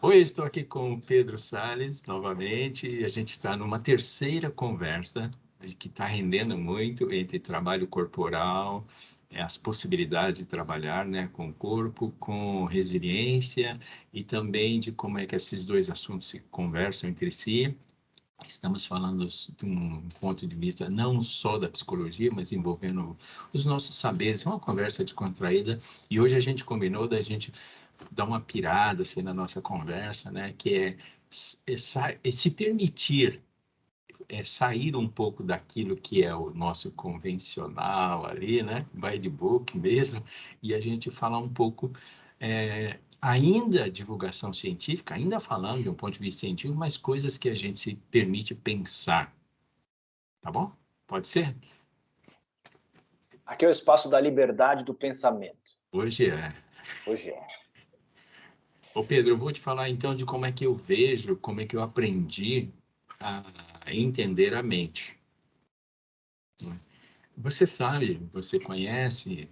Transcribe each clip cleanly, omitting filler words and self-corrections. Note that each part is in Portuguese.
Oi, estou aqui com o Pedro Salles novamente e a gente está numa terceira conversa que está rendendo muito entre trabalho corporal, as possibilidades de trabalhar, né, com o corpo, com resiliência e também de como é que esses dois assuntos se conversam entre si. Estamos falando de um ponto de vista não só da psicologia, mas envolvendo os nossos saberes. É uma conversa descontraída e hoje a gente combinou da gente dar uma pirada assim, na nossa conversa, né? Que é se permitir sair um pouco daquilo que é o nosso convencional ali, né? By the book mesmo, e a gente falar um pouco ainda divulgação científica, ainda falando de um ponto de vista científico, mas coisas que a gente se permite pensar, tá bom? Pode ser? Aqui é o espaço da liberdade do pensamento. Hoje é. Hoje é. Ô Pedro, eu vou te falar então de como é que eu vejo, como é que eu aprendi a entender a mente. Você sabe, você conhece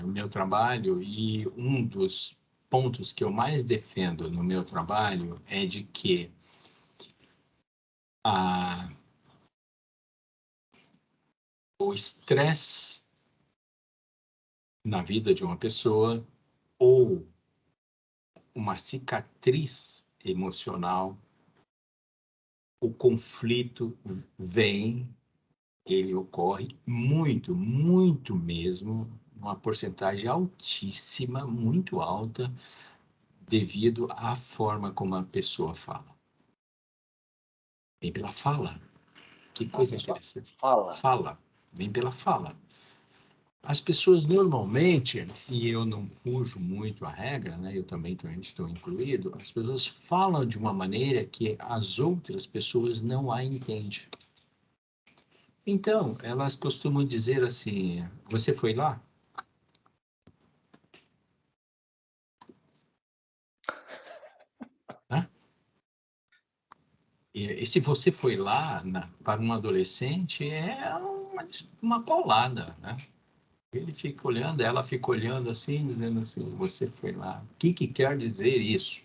o meu trabalho e um dos pontos que eu mais defendo no meu trabalho é de que a, o estresse na vida de uma pessoa ou uma cicatriz emocional, o conflito vem, ele ocorre muito, muito mesmo, uma porcentagem altíssima, muito alta, devido à forma como a pessoa fala. Vem pela fala. Que coisa interessante. Fala. Fala. Vem pela fala. As pessoas normalmente, e eu não fujo muito a regra, né? Eu também estou incluído, as pessoas falam de uma maneira que as outras pessoas não a entendem. Então, elas costumam dizer assim, você foi lá? Hã? E se você foi lá para um adolescente, é uma paulada, né? Ele fica olhando, ela fica olhando assim, dizendo assim, você foi lá. O que que quer dizer isso?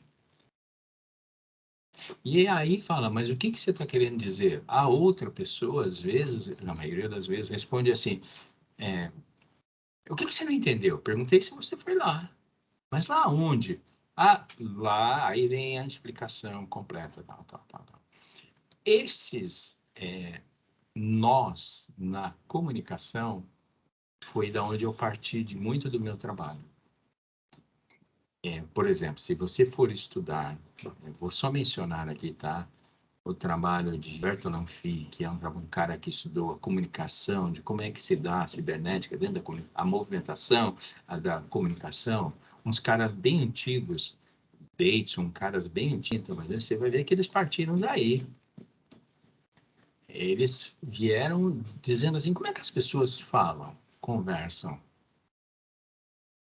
E aí fala, mas o que que você está querendo dizer? A outra pessoa, às vezes, na maioria das vezes, responde assim, o que que você não entendeu? Perguntei se você foi lá. Mas lá onde? Ah, lá, aí vem a explicação completa, tal, tal, tal, tal. Esses nós, na comunicação, foi da onde eu parti de muito do meu trabalho. Por exemplo, se você for estudar, eu vou só mencionar aqui, tá? O trabalho de Bertolan Fee, que é um cara que estudou a comunicação, de como é que se dá a cibernética dentro a movimentação da comunicação, uns caras bem antigos, Bateson, caras bem antigos, mas você vai ver que eles partiram daí. Eles vieram dizendo assim, como é que as pessoas falam, conversam?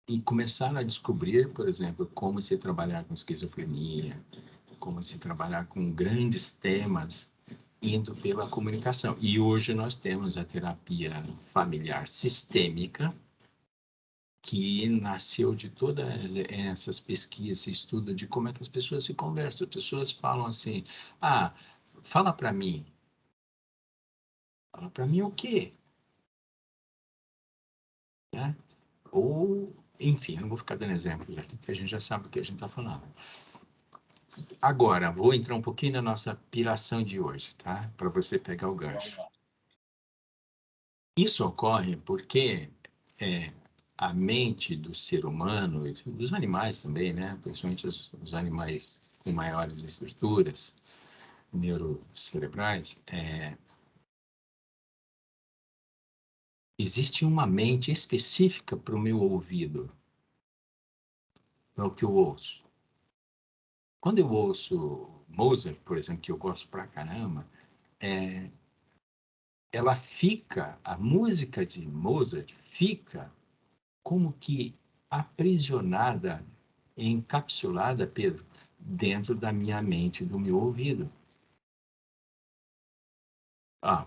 E começaram a descobrir, por exemplo, como se trabalhar com esquizofrenia, como se trabalhar com grandes temas indo pela comunicação. E hoje nós temos a terapia familiar sistêmica, que nasceu de todas essas pesquisas, estudo de como é que as pessoas se conversam. As pessoas falam assim, fala para mim. Fala para mim o quê? Né? Ou, enfim, não vou ficar dando exemplos aqui, porque a gente já sabe o que a gente está falando. Agora, vou entrar um pouquinho na nossa piração de hoje, tá? Para você pegar o gancho. Isso ocorre porque a mente do ser humano, e dos animais também, né? Principalmente os animais com maiores estruturas neurocerebrais, existe uma mente específica para o meu ouvido, para o que eu ouço. Quando eu ouço Mozart, por exemplo, que eu gosto pra caramba, ela fica, a música de Mozart fica como que aprisionada, encapsulada, Pedro, dentro da minha mente, do meu ouvido.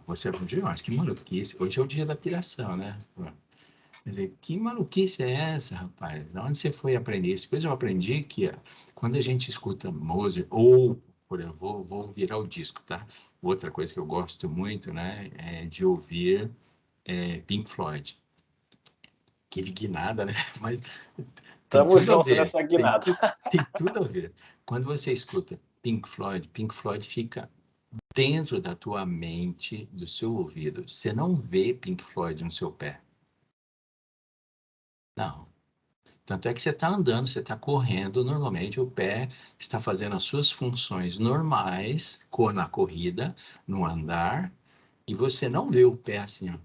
Você aprendeu? Acho que, mano, porque hoje é o dia da piração, né? Quer dizer, que maluquice é essa, rapaz? De onde você foi aprender isso? Depois eu aprendi que quando a gente escuta Mozart, ou, por exemplo, vou virar o disco, tá? Outra coisa que eu gosto muito, né, é de ouvir Pink Floyd. Aquele guinada, né? Mas tem Tamo tudo a junto ver, nessa guinada. tem tudo a ver. Quando você escuta Pink Floyd fica dentro da tua mente, do seu ouvido. Você não vê Pink Floyd no seu pé. Não. Tanto é que você está andando, você está correndo, normalmente o pé está fazendo as suas funções normais na corrida, no andar, e você não vê o pé assim, ó.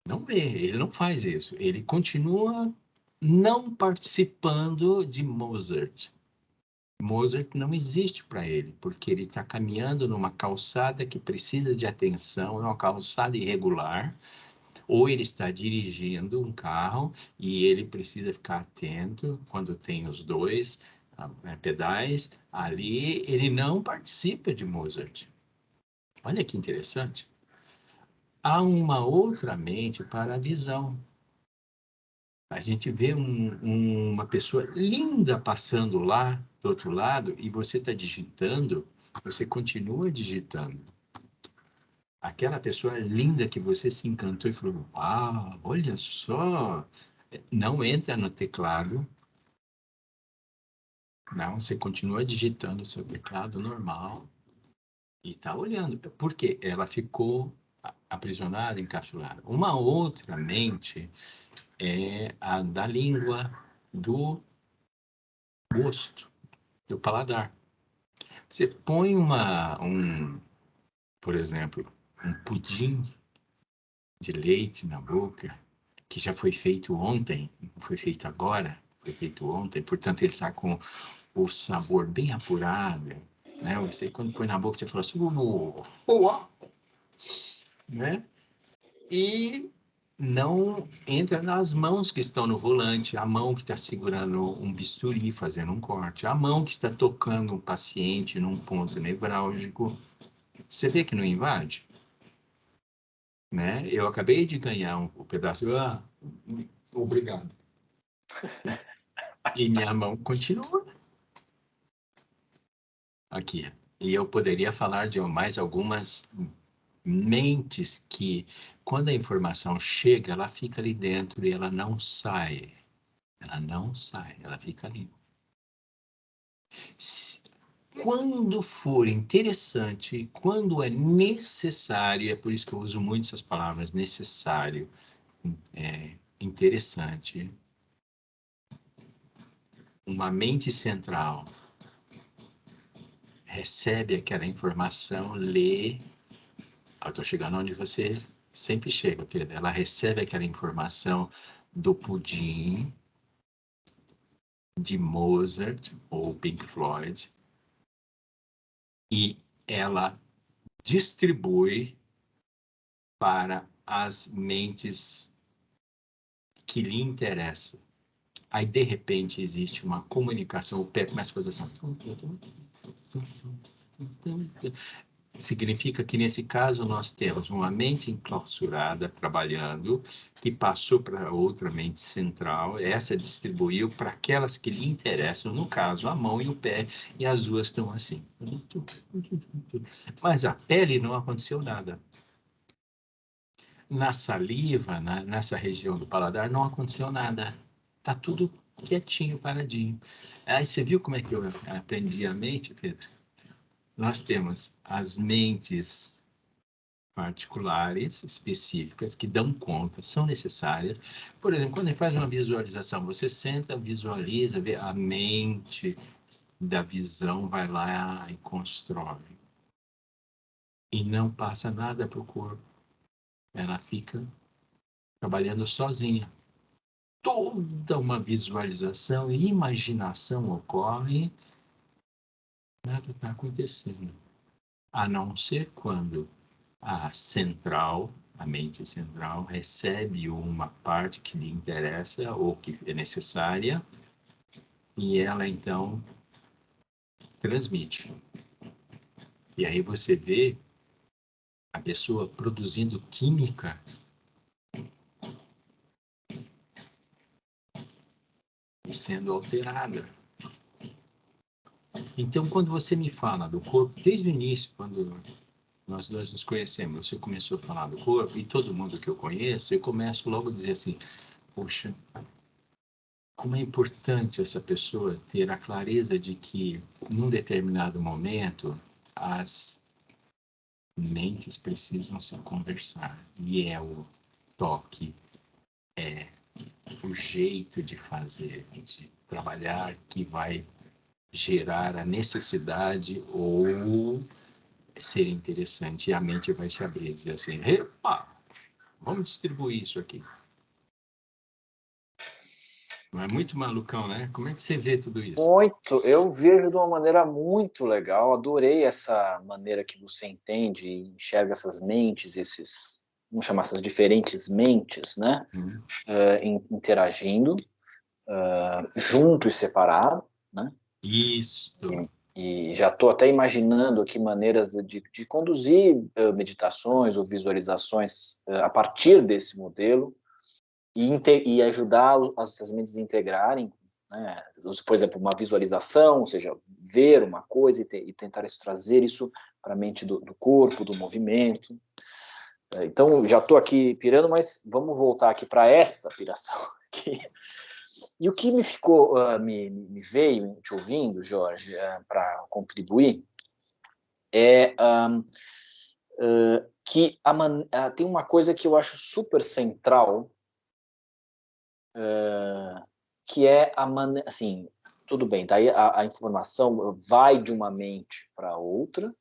Não vê, ele não faz isso. Ele continua não participando de Mozart. Mozart não existe para ele, porque ele está caminhando numa calçada que precisa de atenção, é uma calçada irregular, ou ele está dirigindo um carro e ele precisa ficar atento quando tem os dois pedais, ali ele não participa de Mozart. Olha que interessante. Há uma outra mente para a visão. A gente vê uma pessoa linda passando lá do outro lado e você está digitando, você continua digitando. Aquela pessoa linda que você se encantou e falou, uau, olha só, não entra no teclado, não, você continua digitando o seu teclado normal e está olhando. Por quê? Ela ficou aprisionada, encapsulada. Uma outra mente é a da língua, do gosto, do paladar. Você põe por exemplo, um pudim de leite na boca, que já foi feito ontem, não foi feito agora, foi feito ontem, portanto ele está com o sabor bem apurado, né? Você quando põe na boca você fala assim, né? E não entra nas mãos que estão no volante, a mão que está segurando um bisturi, fazendo um corte, a mão que está tocando um paciente num ponto nevrálgico. Você vê que não invade? Né? Eu acabei de ganhar um pedaço. Obrigado. E minha mão continua aqui. E eu poderia falar de mais algumas mentes que, quando a informação chega, ela fica ali dentro e ela não sai. Ela não sai, ela fica ali. Quando for interessante, quando é necessário, é por isso que eu uso muito essas palavras, necessário, interessante, uma mente central recebe aquela informação, lê. Eu estou chegando onde você sempre chega, Pedro. Ela recebe aquela informação do pudim, de Mozart ou Pink Floyd, e ela distribui para as mentes que lhe interessam. Aí, de repente, existe uma comunicação, o pé começa a fazer assim. Significa que, nesse caso, nós temos uma mente enclausurada trabalhando, que passou para outra mente central, essa distribuiu para aquelas que lhe interessam, no caso, a mão e o pé, e as duas estão assim. Mas a pele não aconteceu nada. Na saliva, nessa região do paladar, não aconteceu nada. Está tudo quietinho, paradinho. Aí você viu como é que eu aprendi a mente, Pedro? Nós temos as mentes particulares, específicas, que dão conta, são necessárias. Por exemplo, quando a gente faz uma visualização, você senta, visualiza, vê a mente da visão, vai lá e constrói. E não passa nada para o corpo. Ela fica trabalhando sozinha. Toda uma visualização e imaginação ocorre, nada está acontecendo. A não ser quando a mente central, recebe uma parte que lhe interessa ou que é necessária e ela então transmite. E aí você vê a pessoa produzindo química sendo alterada. Então, quando você me fala do corpo, desde o início, quando nós dois nos conhecemos, você começou a falar do corpo, e todo mundo que eu conheço, eu começo logo a dizer assim, poxa, como é importante essa pessoa ter a clareza de que, num determinado momento, as mentes precisam se conversar. E é o toque, é o jeito de fazer, de trabalhar que vai gerar a necessidade ou ser interessante. E a mente vai se abrir e dizer assim, epa, vamos distribuir isso aqui. Não é muito malucão, né? Como é que você vê tudo isso? Muito, eu vejo de uma maneira muito legal, adorei essa maneira que você entende e enxerga essas mentes, vamos chamar essas diferentes mentes, né, interagindo, junto e separado, né, Isso. e já estou até imaginando aqui maneiras de conduzir meditações ou visualizações a partir desse modelo, e ajudar essas mentes a integrarem, né? Por exemplo, uma visualização, ou seja, ver uma coisa e tentar trazer isso para a mente do corpo, do movimento. Então, já estou aqui pirando, mas vamos voltar aqui para esta piração aqui. E o que me ficou, me veio te ouvindo, Jorge, para contribuir, é que tem uma coisa que eu acho super central, que é assim, tudo bem, daí a informação vai de uma mente para outra,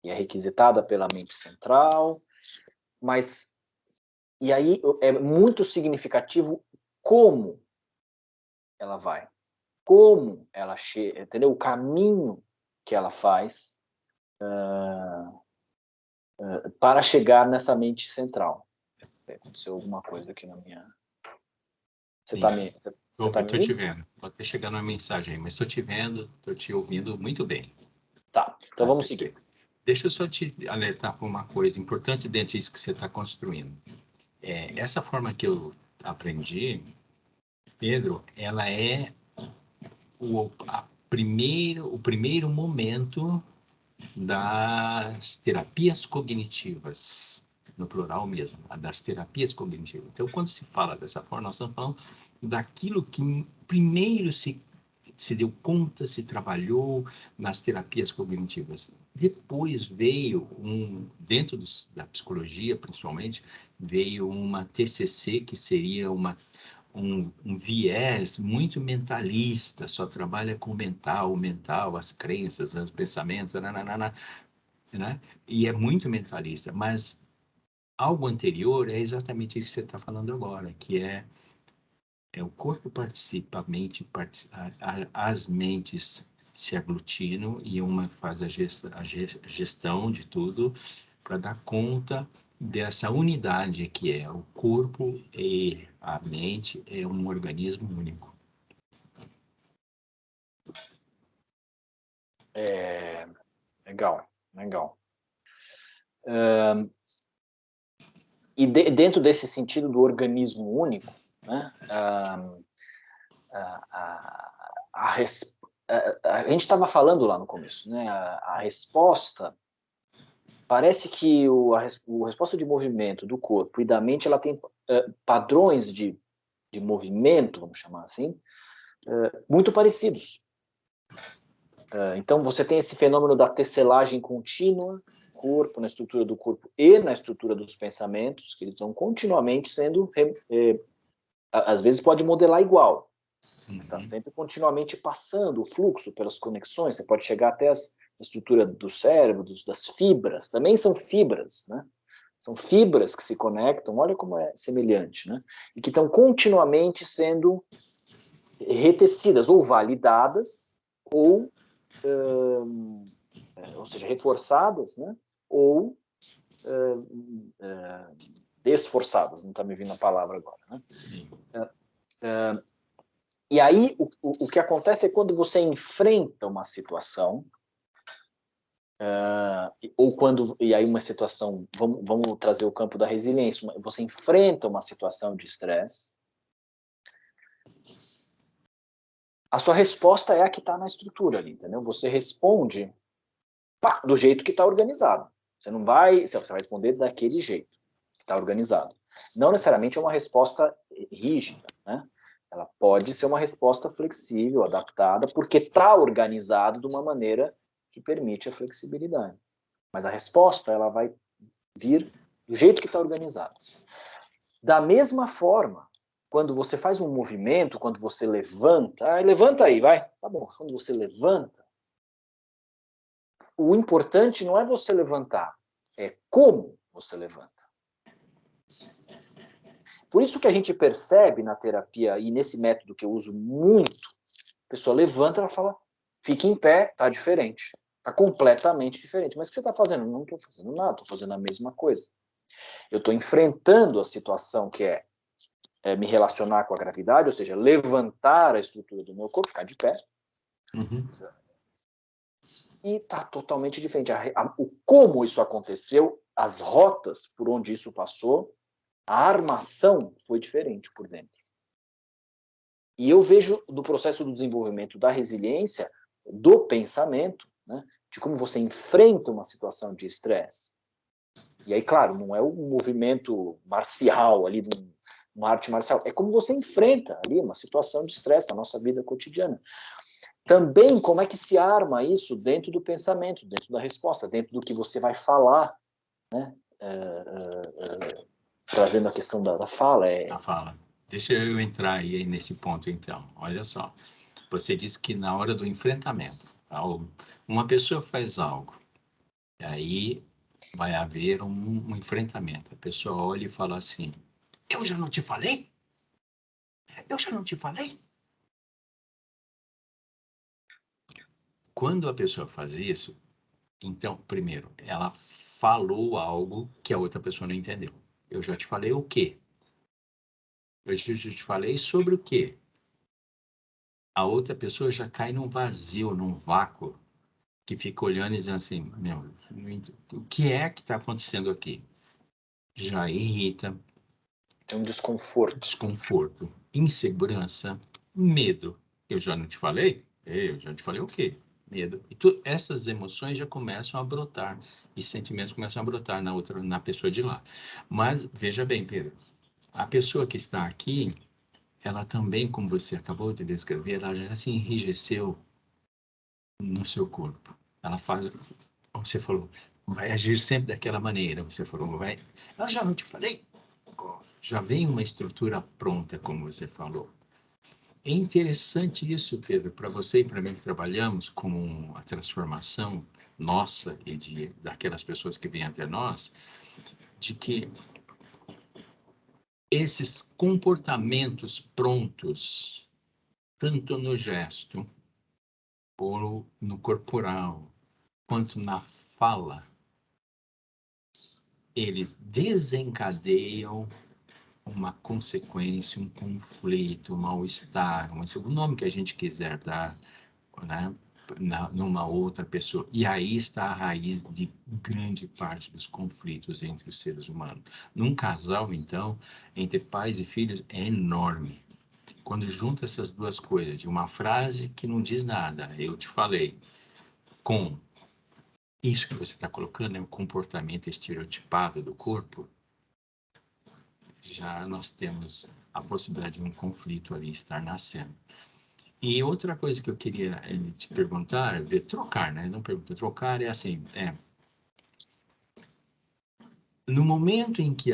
e é requisitada pela mente central, mas, e aí é muito significativo como ela vai, como ela chega, entendeu? O caminho que ela faz para chegar nessa mente central. Aconteceu alguma coisa aqui na minha... Você está me Estou te ouvindo? vendo. Pode ter chegado uma mensagem aí, mas estou te vendo, estou te ouvindo muito bem. Tá, então vamos seguir. Deixa eu só te alertar para uma coisa importante dentro disso que você está construindo. Essa forma que eu aprendi, Pedro, ela é o primeiro momento das terapias cognitivas, no plural mesmo, das terapias cognitivas. Então, quando se fala dessa forma, nós estamos falando daquilo que primeiro se deu conta, se trabalhou nas terapias cognitivas. Depois veio dentro da psicologia, principalmente, veio uma TCC, que seria um viés muito mentalista, só trabalha com o mental, as crenças, os pensamentos, nananana, né? E é muito mentalista, mas algo anterior é exatamente isso que você está falando agora, que é o corpo participa, a mente as mentes se aglutinam e uma faz a gestão de tudo para dar conta dessa unidade que é o corpo e a mente é um organismo único. Legal, legal. E dentro desse sentido do organismo único, né, a gente estava falando lá no começo, né, a resposta, parece que a resposta de movimento do corpo e da mente, ela tem padrões de movimento, vamos chamar assim, muito parecidos. Então, você tem esse fenômeno da tecelagem contínua, corpo, na estrutura do corpo e na estrutura dos pensamentos, que eles vão continuamente sendo, às vezes pode modelar igual, está sempre continuamente passando o fluxo pelas conexões, você pode chegar até a estrutura do cérebro, das fibras, também são fibras, né? São fibras que se conectam, olha como é semelhante, né? E que estão continuamente sendo retecidas, ou validadas, ou seja, reforçadas, né? Ou desforçadas, não está me vindo a palavra agora, né? E aí, o que acontece é quando você enfrenta uma situação, ou quando, e aí uma situação, vamos trazer o campo da resiliência, você enfrenta uma situação de estresse, a sua resposta é a que está na estrutura ali, entendeu? Você responde do jeito que está organizado. Você vai responder daquele jeito que está organizado. Não necessariamente é uma resposta rígida, né? Ela pode ser uma resposta flexível, adaptada, porque está organizado de uma maneira que permite a flexibilidade. Mas a resposta, ela vai vir do jeito que está organizado. Da mesma forma, quando você faz um movimento, quando você levanta, levanta aí, vai, tá bom. Quando você levanta, o importante não é você levantar, é como você levanta. Por isso que a gente percebe na terapia, e nesse método que eu uso muito, a pessoa levanta e fala, fica em pé, tá diferente. Tá completamente diferente. Mas o que você está fazendo? Não estou fazendo nada, estou fazendo a mesma coisa. Eu estou enfrentando a situação que é me relacionar com a gravidade, ou seja, levantar a estrutura do meu corpo, ficar de pé. Uhum. E está totalmente diferente. O como isso aconteceu, as rotas por onde isso passou, a armação foi diferente por dentro. E eu vejo do processo do desenvolvimento da resiliência, do pensamento, né, de como você enfrenta uma situação de estresse. E aí, claro, não é um movimento marcial ali, uma arte marcial, é como você enfrenta ali uma situação de estresse na nossa vida cotidiana. Também como é que se arma isso dentro do pensamento, dentro da resposta, dentro do que você vai falar, né? Trazendo a questão da fala. A fala. Deixa eu entrar aí nesse ponto, então. Olha só. Você disse que na hora do enfrentamento, uma pessoa faz algo, e aí vai haver um enfrentamento. A pessoa olha e fala assim, eu já não te falei? Eu já não te falei? Quando a pessoa faz isso, então, primeiro, ela falou algo que a outra pessoa não entendeu. Eu já te falei o quê? Eu já te falei sobre o quê? A outra pessoa já cai num vazio, num vácuo, que fica olhando e dizendo assim, meu, o que é que está acontecendo aqui? Já irrita. Tem um desconforto. Desconforto, insegurança, medo. Eu já não te falei? Eu já te falei o quê? Medo. E essas emoções já começam a brotar, e sentimentos começam a brotar na pessoa de lá. Mas, veja bem, Pedro, a pessoa que está aqui, ela também, como você acabou de descrever, ela já se enrijeceu no seu corpo. Ela faz, como você falou, vai agir sempre daquela maneira. Você falou, vai. Eu já não te falei? Já vem uma estrutura pronta, como você falou. É interessante isso, Pedro, para você e para mim que trabalhamos com a transformação nossa e daquelas pessoas que vêm até nós, de que esses comportamentos prontos, tanto no gesto, ou no corporal, quanto na fala, eles desencadeiam uma consequência, um conflito, um mal-estar, o nome que a gente quiser dar, né, numa outra pessoa. E aí está a raiz de grande parte dos conflitos entre os seres humanos. Num casal, então, entre pais e filhos, é enorme. Quando junta essas duas coisas, de uma frase que não diz nada, eu te falei, com isso que você está colocando, é um comportamento estereotipado do corpo, já nós temos a possibilidade de um conflito ali estar nascendo. E outra coisa que eu queria te perguntar, trocar, né? Não pergunta, trocar é assim, no momento em que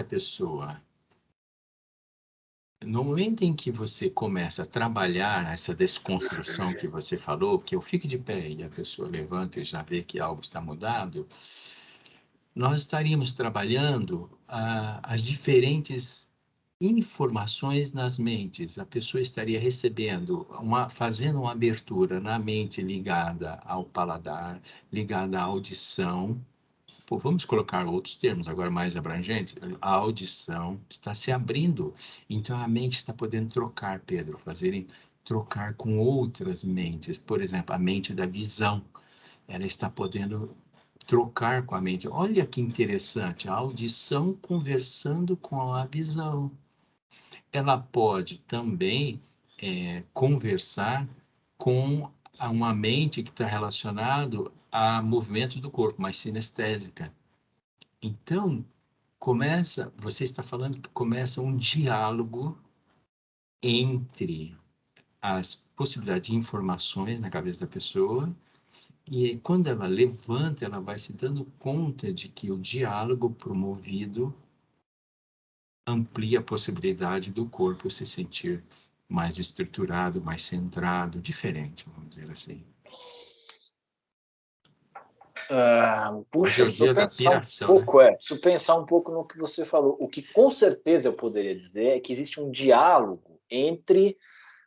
no momento em que você começa a trabalhar essa desconstrução que você falou, que eu fico de pé e a pessoa levanta e já vê que algo está mudado, nós estaríamos trabalhando as diferentes informações nas mentes. A pessoa estaria recebendo, fazendo uma abertura na mente ligada ao paladar, ligada à audição. Pô, vamos colocar outros termos agora mais abrangentes. A audição está se abrindo. Então a mente está podendo trocar, Pedro, trocar com outras mentes. Por exemplo, a mente da visão. Ela está podendo trocar com a mente. Olha que interessante, a audição conversando com a visão. Ela pode também conversar com uma mente que está relacionado a movimentos do corpo, mais sinestésica. Então, você está falando que começa um diálogo entre as possibilidades de informações na cabeça da pessoa, e quando ela levanta, ela vai se dando conta de que o diálogo promovido amplia a possibilidade do corpo se sentir mais estruturado, mais centrado, diferente, vamos dizer assim. Puxa, Hoje é o dia da piração, né? Preciso pensar um pouco no que você falou. O que com certeza eu poderia dizer é que existe um diálogo entre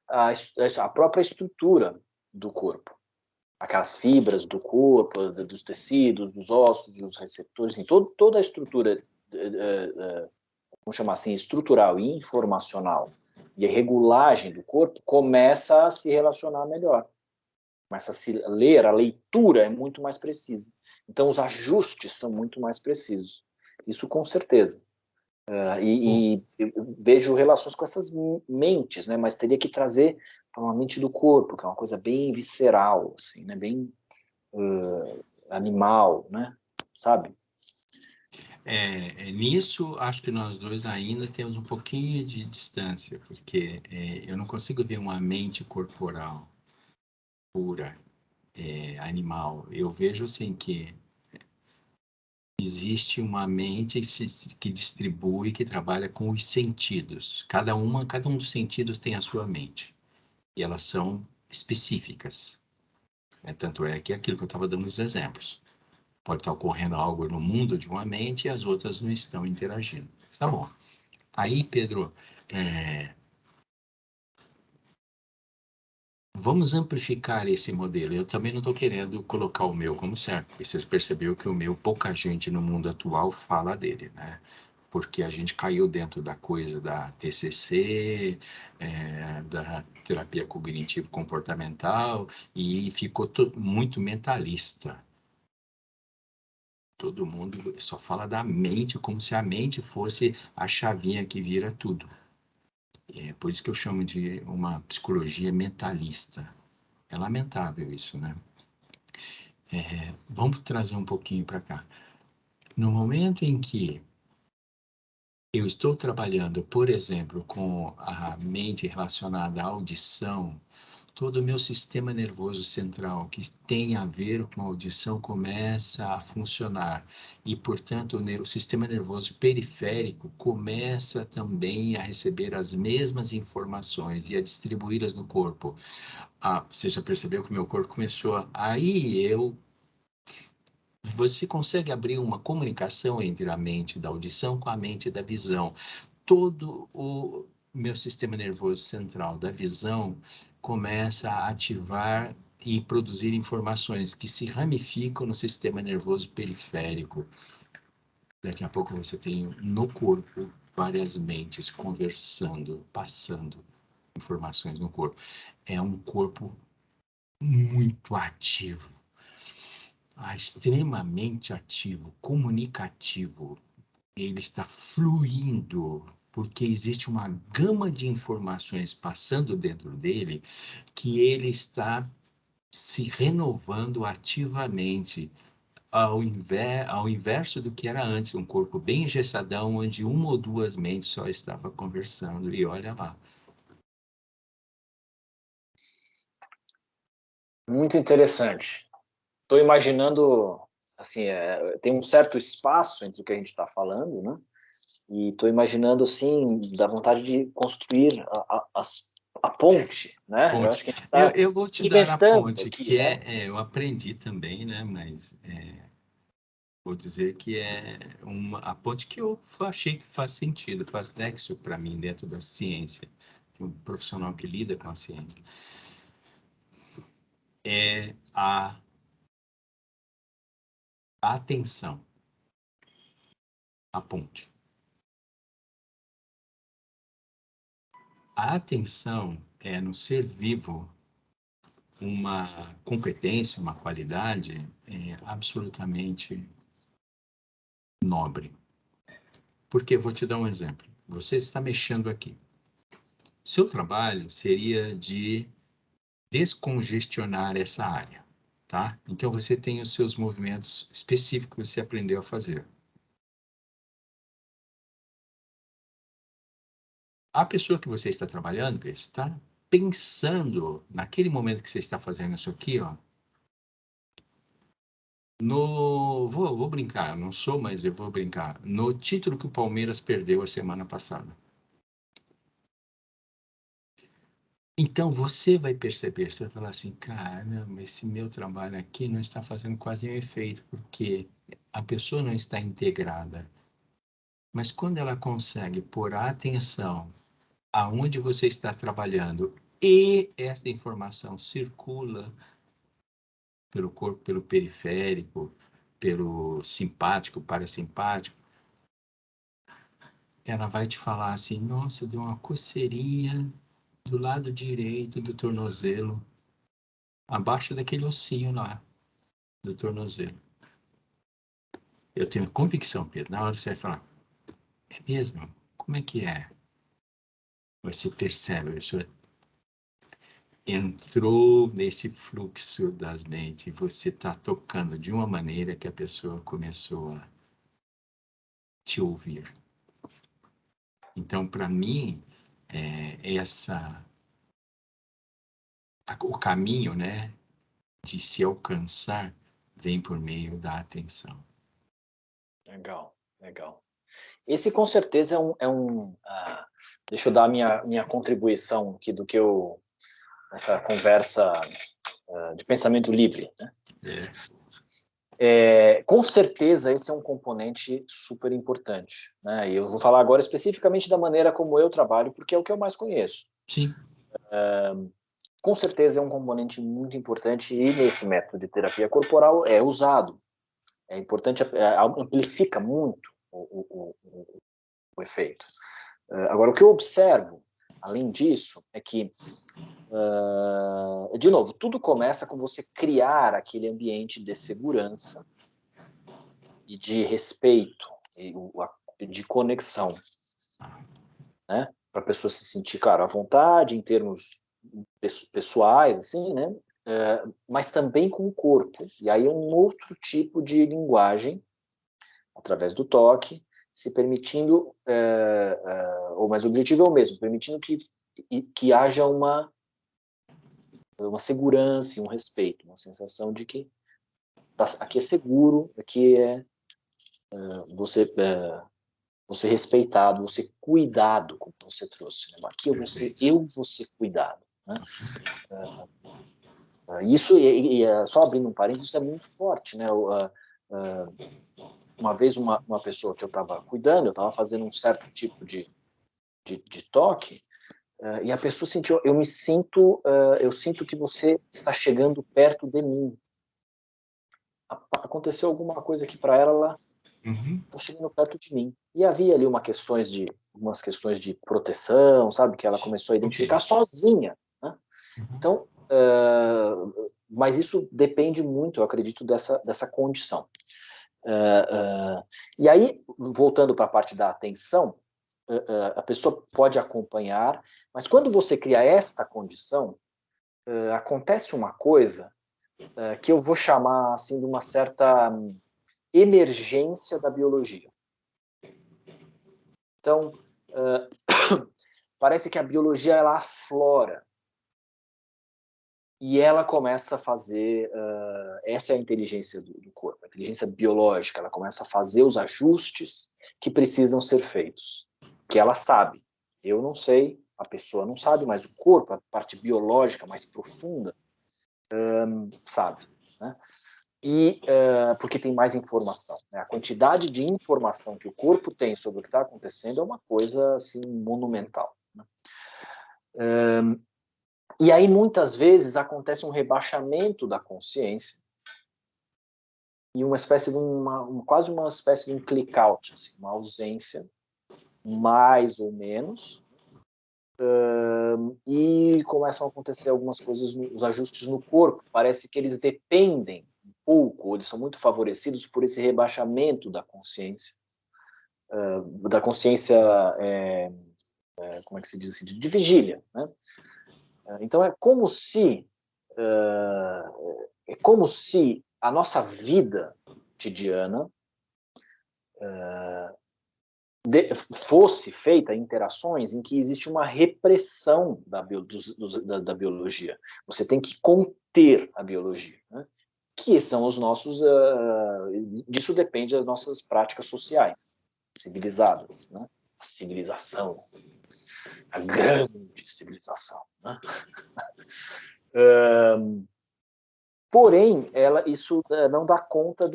a própria estrutura do corpo, aquelas fibras do corpo, dos tecidos, dos ossos, dos receptores, em toda a estrutura, vamos chamar assim, estrutural e informacional e a regulagem do corpo começa a se relacionar melhor. Começa a se ler, a leitura é muito mais precisa. Então, os ajustes são muito mais precisos. Isso com certeza. E eu vejo relações com essas mentes, né? Mas teria que trazer para uma mente do corpo, que é uma coisa bem visceral, assim, né? Bem animal, né? Sabe? Nisso, acho que nós dois ainda temos um pouquinho de distância, porque eu não consigo ver uma mente corporal pura, animal. Eu vejo assim que existe uma mente que distribui, que trabalha com os sentidos. Cada um dos sentidos tem a sua mente. E elas são específicas. Tanto é que aquilo que eu estava dando os exemplos. Pode estar ocorrendo algo no mundo de uma mente e as outras não estão interagindo. Tá bom. Aí, Pedro, vamos amplificar esse modelo. Eu também não estou querendo colocar o meu como certo, porque você percebeu que o meu, pouca gente no mundo atual fala dele, né? Porque a gente caiu dentro da coisa da TCC, da terapia cognitivo-comportamental, e ficou muito mentalista. Todo mundo só fala da mente, como se a mente fosse a chavinha que vira tudo. É por isso que eu chamo de uma psicologia mentalista. É lamentável isso, né? Vamos trazer um pouquinho para cá. No momento em que eu estou trabalhando, por exemplo, com a mente relacionada à audição, todo o meu sistema nervoso central que tem a ver com a audição começa a funcionar. E, portanto, o sistema nervoso periférico começa também a receber as mesmas informações e a distribuí-las no corpo. Você já percebeu que o meu corpo começou você consegue abrir uma comunicação entre a mente da audição com a mente da visão. Todo o meu sistema nervoso central da visão começa a ativar e produzir informações que se ramificam no sistema nervoso periférico. Daqui a pouco você tem no corpo várias mentes conversando, passando informações no corpo. É um corpo muito ativo, extremamente ativo, comunicativo. Ele está fluindo, porque existe uma gama de informações passando dentro dele que ele está se renovando ativamente, ao inverso do que era antes, um corpo bem engessadão, onde uma ou duas mentes só estavam conversando, e olha lá. Muito interessante. Estou imaginando, assim, tem um certo espaço entre o que a gente está falando, né? E estou imaginando, assim, da vontade de construir a ponte, né? Eu Ponte. acho que a gente está Eu vou te dar a experimentando ponte, aqui, que né? eu aprendi também, né? Mas vou dizer que é a ponte que eu achei que faz sentido, faz nexo para mim dentro da ciência, de um profissional que lida com a ciência. É a atenção, a ponte. A atenção é no ser vivo uma competência, uma qualidade absolutamente nobre. Porque vou te dar um exemplo. Você está mexendo aqui. Seu trabalho seria de descongestionar essa área, tá? Então, você tem os seus movimentos específicos que você aprendeu a fazer. A pessoa que você está trabalhando, está pensando, naquele momento que você está fazendo isso aqui, ó, vou brincar, não sou, mas eu vou brincar. No título que o Palmeiras perdeu a semana passada. Então, você vai perceber, você vai falar assim, caramba, esse meu trabalho aqui não está fazendo quase um efeito, porque a pessoa não está integrada. Mas quando ela consegue pôr a atenção aonde você está trabalhando e essa informação circula pelo corpo, pelo periférico, pelo simpático, parasimpático, ela vai te falar assim, nossa, deu uma coceirinha do lado direito do tornozelo, abaixo daquele ossinho lá do tornozelo. Eu tenho convicção, Pedro, na hora você vai falar, é mesmo? Como é que é? Você percebe, a pessoa entrou nesse fluxo das mentes, e você está tocando de uma maneira que a pessoa começou a te ouvir. Então, para mim, o caminho, né, de se alcançar vem por meio da atenção. Legal, legal. Esse com certeza deixa eu dar a minha contribuição aqui do que eu essa conversa de pensamento livre, né? Com certeza esse é um componente super importante, né? E eu vou falar agora especificamente da maneira como eu trabalho, porque é o que eu mais conheço. Sim. Com certeza é um componente muito importante e nesse método de terapia corporal é usado. É importante, amplifica muito o efeito. Agora, o que eu observo, além disso, é que, de novo, tudo começa com você criar aquele ambiente de segurança e de respeito, e de conexão, né? Para a pessoa se sentir, claro, à vontade, em termos pessoais, assim, né? Mas também com o corpo. E aí é um outro tipo de linguagem, através do toque, se permitindo, mas o objetivo é o mesmo, permitindo que haja uma segurança e um respeito, uma sensação de que aqui é seguro, aqui você respeitado, você cuidado, como você trouxe. Né? Aqui eu vou ser cuidado. Né? Isso, só abrindo um parênteses, isso é muito forte. Né? Uma vez uma pessoa que eu estava cuidando, eu estava fazendo um certo tipo de toque, e a pessoa sentiu, eu sinto que você está chegando perto de mim. Aconteceu alguma coisa aqui para ela está chegando perto de mim. E havia ali umas questões de proteção, sabe, que ela começou a identificar sozinha. Né? Então, mas isso depende muito, eu acredito, dessa condição. E aí, voltando para a parte da atenção, a pessoa pode acompanhar, mas quando você cria esta condição, acontece uma coisa que eu vou chamar assim de uma certa emergência da biologia. Então, parece que a biologia ela aflora e ela começa a fazer, essa é a inteligência do corpo, a inteligência biológica, ela começa a fazer os ajustes que precisam ser feitos, que ela sabe. Eu não sei, a pessoa não sabe, mas o corpo, a parte biológica mais profunda, sabe, né? E porque tem mais informação. Né? A quantidade de informação que o corpo tem sobre o que está acontecendo é uma coisa assim monumental. Né? E aí muitas vezes acontece um rebaixamento da consciência e uma espécie de quase uma espécie de um click-out, assim, uma ausência, mais ou menos, e começam a acontecer algumas coisas, os ajustes no corpo. Parece que eles dependem um pouco, ou eles são muito favorecidos por esse rebaixamento da consciência, como é que se diz assim, de vigília, né? Então é como se é como se a nossa vida cotidiana fosse feita em interações em que existe uma repressão da biologia. Você tem que conter a biologia, né? Que são os nossos... disso depende das nossas práticas sociais, civilizadas, né? A civilização, a grande civilização, né? Porém, isso não dá conta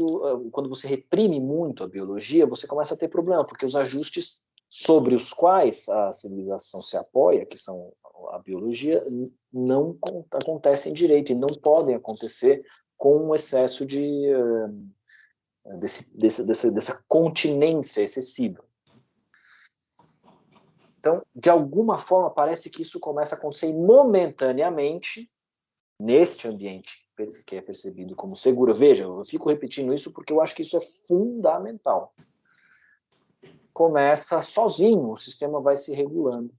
quando você reprime muito a biologia, você começa a ter problema, porque os ajustes sobre os quais a civilização se apoia, que são a biologia, não acontecem direito e não podem acontecer com um excesso dessa continência excessiva. Então, de alguma forma, parece que isso começa a acontecer momentaneamente neste ambiente que é percebido como seguro. Veja, eu fico repetindo isso porque eu acho que isso é fundamental. Começa sozinho, o sistema vai se regulando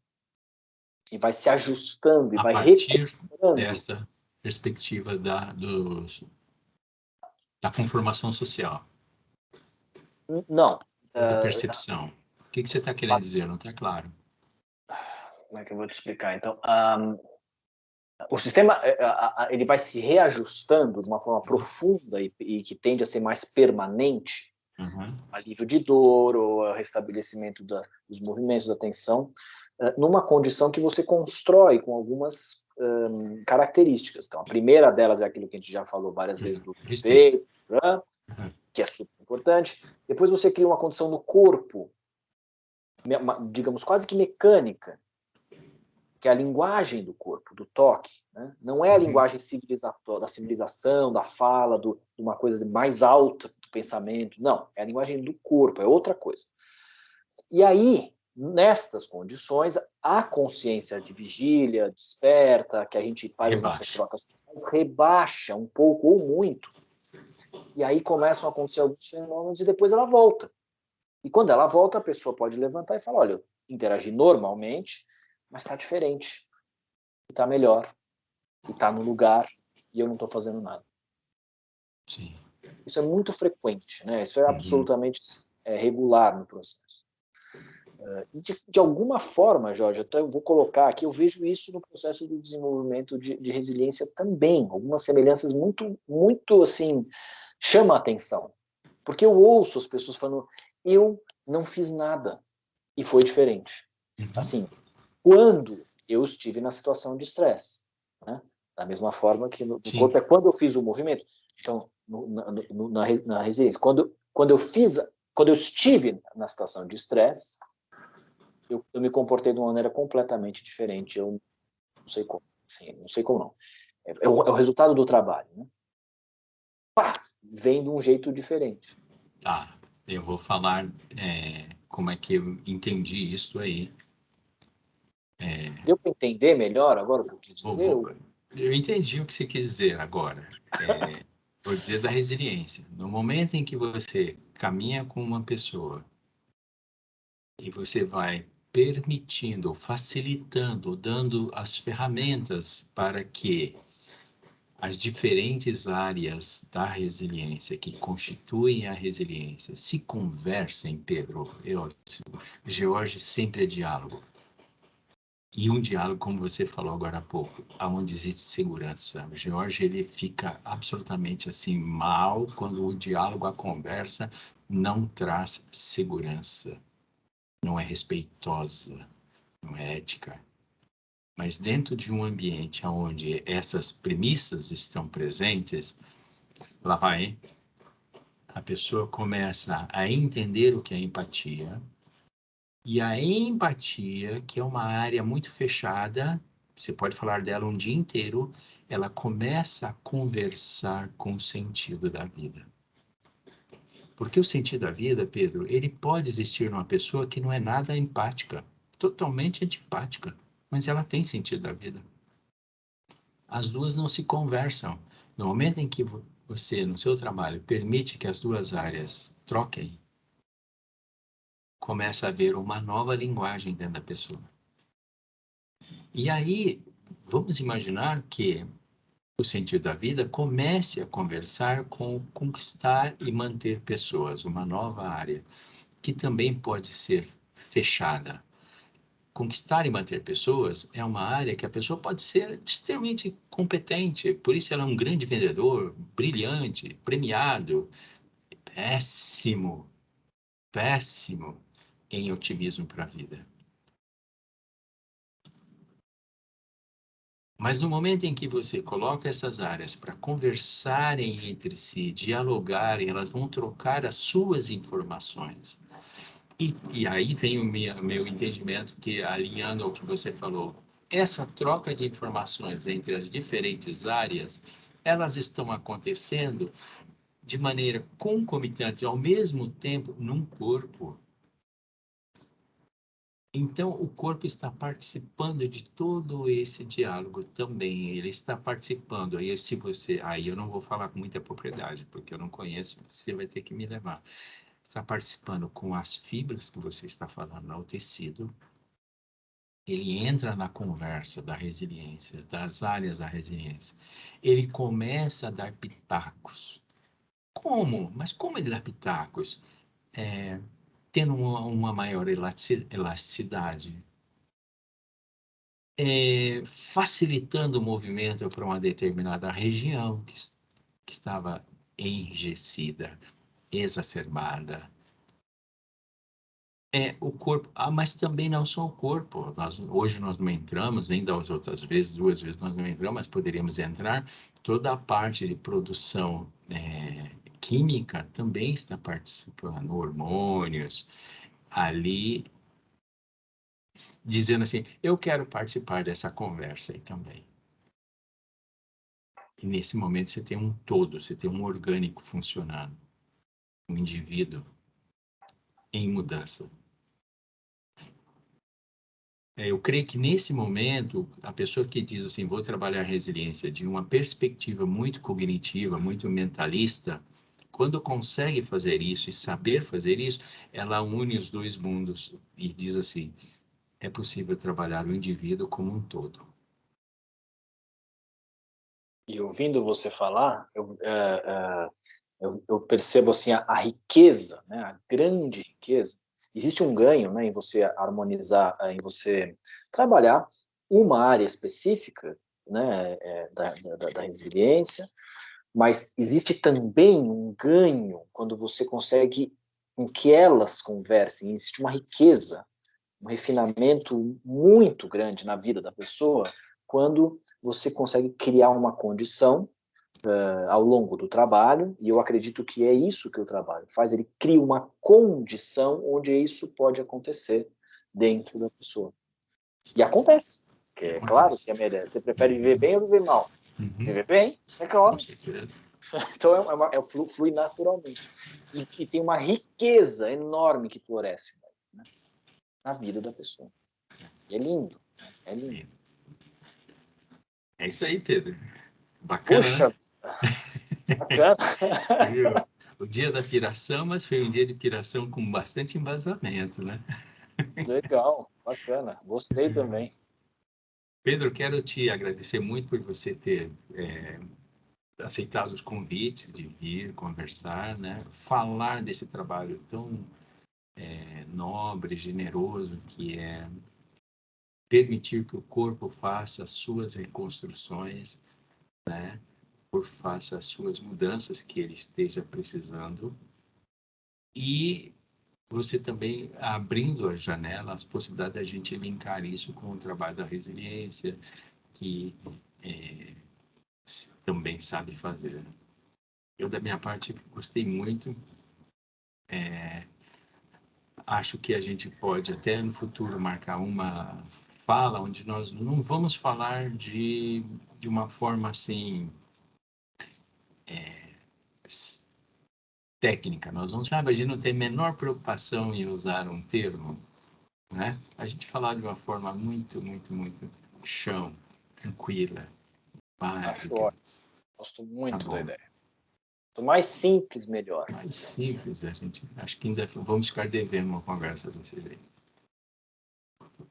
e vai se ajustando e a vai partir recuperando. desta perspectiva da conformação social. Não. Da percepção. O que você está querendo dizer? Não está claro. Como é que eu vou te explicar? Então, o sistema ele vai se reajustando de uma forma profunda e que tende a ser mais permanente, alívio de dor ou restabelecimento dos movimentos, da tensão, numa condição que você constrói com algumas características. Então, a primeira delas é aquilo que a gente já falou várias vezes do respeito, que é super importante. Depois você cria uma condição no corpo, digamos, quase que mecânica, que é a linguagem do corpo, do toque, né? Não é a linguagem da civilização, da fala, de uma coisa mais alta do pensamento, não, é a linguagem do corpo, é outra coisa. E aí, nestas condições, a consciência de vigília, desperta, que a gente faz as nossas trocas sociais, rebaixa um pouco ou muito, e aí começam a acontecer alguns fenômenos e depois ela volta. E quando ela volta, a pessoa pode levantar e falar, olha, eu interagi normalmente, mas está diferente, está melhor, está no lugar, e eu não estou fazendo nada. Sim. Isso é muito frequente, né? Isso é absolutamente regular no processo. E de alguma forma, Jorge, até eu vou colocar aqui, eu vejo isso no processo do desenvolvimento de resiliência também, algumas semelhanças muito assim, chama a atenção. Porque eu ouço as pessoas falando, eu não fiz nada, e foi diferente. Assim, quando eu estive na situação de estresse, né? Da mesma forma que no corpo é quando eu fiz o movimento. Então, na resiliência, quando eu estive na situação de estresse, eu me comportei de uma maneira completamente diferente. Eu não sei como, assim, não sei como não. É o resultado do trabalho, né? Pá, vem de um jeito diferente. Tá, eu vou falar como é que eu entendi isso aí. Deu para entender melhor agora o que eu quis dizer? Eu entendi o que você quis dizer agora. Vou dizer da resiliência. No momento em que você caminha com uma pessoa e você vai permitindo, facilitando, dando as ferramentas para que as diferentes áreas da resiliência que constituem a resiliência se conversem, Pedro. George sempre é diálogo. E um diálogo, como você falou agora há pouco, onde existe segurança. O George, ele fica absolutamente assim mal quando o diálogo, a conversa, não traz segurança. Não é respeitosa, não é ética. Mas dentro de um ambiente onde essas premissas estão presentes, lá vai, a pessoa começa a entender o que é empatia, e a empatia, que é uma área muito fechada, você pode falar dela um dia inteiro, ela começa a conversar com o sentido da vida. Porque o sentido da vida, Pedro, ele pode existir numa pessoa que não é nada empática, totalmente antipática, mas ela tem sentido da vida. As duas não se conversam. No momento em que você, no seu trabalho, permite que as duas áreas troquem, começa a haver uma nova linguagem dentro da pessoa. E aí, vamos imaginar que o sentido da vida, comece a conversar com conquistar e manter pessoas, uma nova área, que também pode ser fechada. Conquistar e manter pessoas é uma área que a pessoa pode ser extremamente competente, por isso ela é um grande vendedor, brilhante, premiado, péssimo, péssimo em otimismo para a vida. Mas no momento em que você coloca essas áreas para conversarem entre si, dialogarem, elas vão trocar as suas informações. E aí vem o meu entendimento, que alinhando ao que você falou, essa troca de informações entre as diferentes áreas, elas estão acontecendo de maneira concomitante, ao mesmo tempo, num corpo. Então, o corpo está participando de todo esse diálogo também. Ele está participando. Aí eu não vou falar com muita propriedade, porque eu não conheço, você vai ter que me levar. Está participando com as fibras que você está falando, o tecido. Ele entra na conversa da resiliência, das áreas da resiliência. Ele começa a dar pitacos. Como? Mas como ele dá pitacos? Tendo uma maior elasticidade, facilitando o movimento para uma determinada região que estava enrijecida, exacerbada. O corpo, mas também não só o corpo. Hoje nós não entramos, nem das outras vezes, 2 vezes nós não entramos, mas poderíamos entrar. Toda a parte de produção química também está participando, hormônios, ali dizendo assim, eu quero participar dessa conversa aí também. E nesse momento você tem um todo, você tem um orgânico funcionando, um indivíduo em mudança. Eu creio que nesse momento, a pessoa que diz assim, vou trabalhar a resiliência de uma perspectiva muito cognitiva, muito mentalista, quando consegue fazer isso e saber fazer isso, ela une os dois mundos e diz assim, é possível trabalhar o indivíduo como um todo. E ouvindo você falar, eu percebo assim a riqueza, né, a grande riqueza. Existe um ganho, né, em você harmonizar, em você trabalhar uma área específica, né, da resiliência, mas existe também um ganho quando você consegue com que elas conversem. Existe uma riqueza, um refinamento muito grande na vida da pessoa quando você consegue criar uma condição ao longo do trabalho, e eu acredito que é isso que o trabalho faz, ele cria uma condição onde isso pode acontecer dentro da pessoa. E acontece, porque é claro que você prefere viver bem ou viver mal? Uhum. Viver bem, é claro. Com certeza. Então flui naturalmente. E tem uma riqueza enorme que floresce, né, na vida da pessoa. E é lindo, né? É lindo. É isso aí, Pedro. Bacana, Puxa, né? bacana. O dia da piração, mas foi um dia de piração com bastante embasamento, né? Legal, bacana. Gostei também. Pedro, quero te agradecer muito por você ter aceitado os convites de vir conversar, né? Falar desse trabalho tão nobre, generoso, que é permitir que o corpo faça as suas reconstruções, né? Por faça as suas mudanças que ele esteja precisando. E você também abrindo a janela, as possibilidades da gente linkar isso com o trabalho da resiliência, que também sabe fazer. Eu, da minha parte, gostei muito. Acho que a gente pode até no futuro marcar uma fala onde nós não vamos falar de uma forma assim técnica. Nós vamos, a gente não tem a menor preocupação em usar um termo, né? A gente falar de uma forma muito, muito, muito chão, tranquila, Acho básica. ótimo. Gosto Tá muito da bom. ideia. Quanto mais simples, melhor. Mais simples, a gente. Acho que ainda vamos ficar devendo uma conversa desse jeito.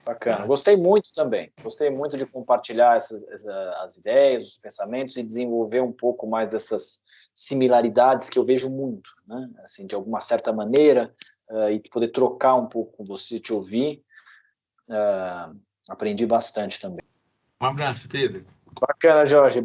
Bacana. Gostei muito também. Gostei muito de compartilhar as ideias, os pensamentos e desenvolver um pouco mais dessas similaridades que eu vejo muito, né? Assim, de alguma certa maneira, e poder trocar um pouco com você, te ouvir. Aprendi bastante também. Um abraço, Pedro. Bacana, Jorge.